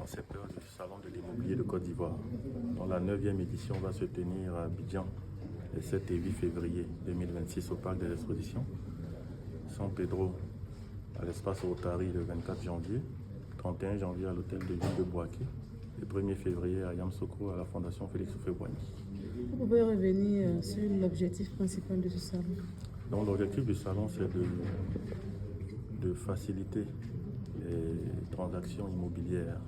concepteur du Salon de l'immobilier de Côte d'Ivoire, dont la 9e édition va se tenir à Abidjan le 7 et 8 février 2026 au Parc des Expositions, San Pedro à l'espace Rotary le 24 janvier, 31 janvier à l'hôtel de ville de Bouaké, le 1er février à Yamoussoukro à la Fondation Félix Houphouët-Boigny. Vous pouvez revenir sur l'objectif principal de ce salon? Donc l'objectif du salon, c'est de faciliter les transactions immobilières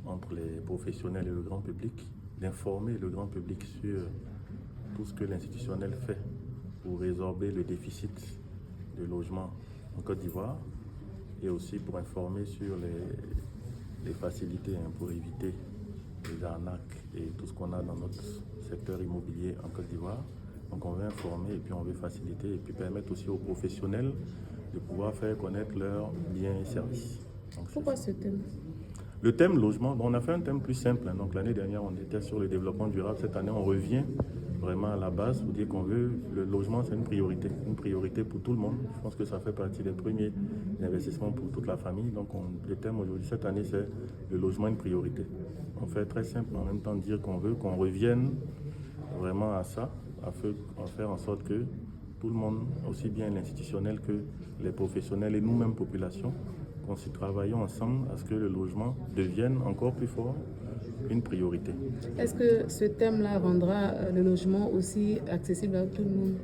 entre les professionnels et le grand public, d'informer le grand public sur tout ce que l'institutionnel fait pour résorber le déficit de logement en Côte d'Ivoire et aussi pour informer sur les facilités pour éviter les arnaques et tout ce qu'on a dans notre secteur immobilier en Côte d'Ivoire. Donc on veut informer et puis on veut faciliter et puis permettre aussi aux professionnels de pouvoir faire connaître leurs biens et services. Donc, pourquoi ce thème? Le thème logement, on a fait un thème plus simple. Donc l'année dernière, on était sur le développement durable. Cette année, on revient vraiment à la base pour dire qu'on veut le logement, c'est une priorité pour tout le monde. Je pense que ça fait partie des premiers investissements pour toute la famille. Donc le thème aujourd'hui, cette année, c'est le logement, une priorité. On fait très simple, en même temps dire qu'on veut qu'on revienne vraiment à ça, à faire en sorte que tout le monde, aussi bien l'institutionnel que les professionnels et nous-mêmes population, qu'on s'y travaillons ensemble à ce que le logement devienne encore plus fort une priorité. Est-ce que ce thème-là rendra le logement aussi accessible à tout le monde?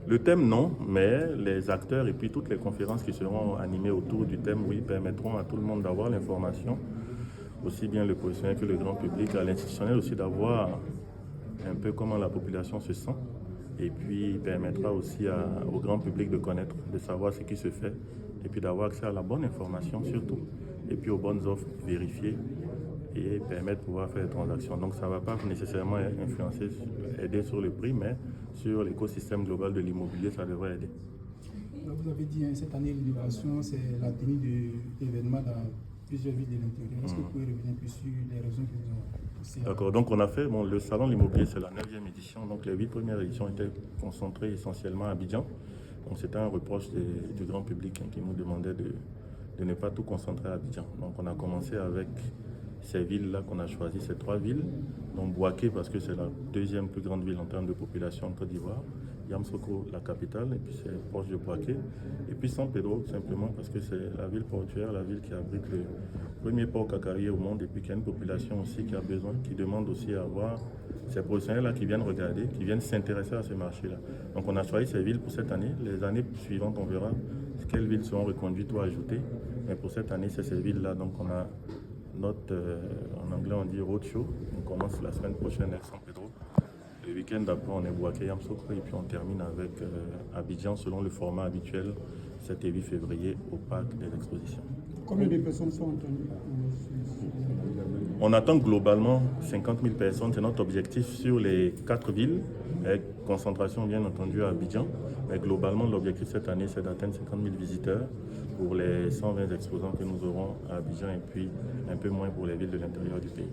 Le thème, non, mais les acteurs et puis toutes les conférences qui seront animées autour du thème, oui, permettront à tout le monde d'avoir l'information, aussi bien le professionnel que le grand public, à l'institutionnel aussi d'avoir un peu comment la population se sent. Et puis, il permettra aussi au grand public de connaître, de savoir ce qui se fait, et puis d'avoir accès à la bonne information surtout, et puis aux bonnes offres vérifiées, et permettre de pouvoir faire des transactions. Donc, ça ne va pas nécessairement influencer, aider sur le prix, mais sur l'écosystème global de l'immobilier, ça devrait aider. Vous avez dit cette année, l'innovation, c'est la tenue d'événements dans plusieurs villes de l'intérieur. Est-ce que vous pouvez revenir plus sur les raisons qui vous ont poussé? D'accord, donc on a fait, le salon de l'immobilier, c'est la 9e édition, donc les 8 premières éditions étaient concentrées essentiellement à Abidjan. Donc c'était un reproche du grand public qui nous demandait de ne pas tout concentrer à Abidjan. Donc on a commencé avec ces villes-là qu'on a choisies, ces 3 villes. Donc Bouaké parce que c'est la 2e plus grande ville en termes de population en Côte d'Ivoire. Yamoussoukro, la capitale, et puis c'est proche de Bouaké. Et puis San Pedro, simplement parce que c'est la ville portuaire, la ville qui abrite le premier port cacarier au monde, et puis qui a une population aussi qui a besoin, qui demande aussi à avoir ces professionnels-là qui viennent regarder, qui viennent s'intéresser à ce marché-là. Donc on a choisi ces villes pour cette année. Les années suivantes, on verra quelles villes seront reconduites ou ajoutées. Mais pour cette année, c'est ces villes-là. Donc on a notre, en anglais on dit roadshow. On commence la semaine prochaine avec San Pedro. Le week-end d'après, on est Bouaké, Yamoussoukro, et puis on termine avec Abidjan selon le format habituel, 7 et 8 février au Parc des Expositions. Combien de personnes sont entendues? On attend globalement 50 000 personnes, c'est notre objectif sur les 4 villes, avec concentration bien entendu à Abidjan. Mais globalement, l'objectif cette année, c'est d'atteindre 50 000 visiteurs pour les 120 exposants que nous aurons à Abidjan et puis un peu moins pour les villes de l'intérieur du pays.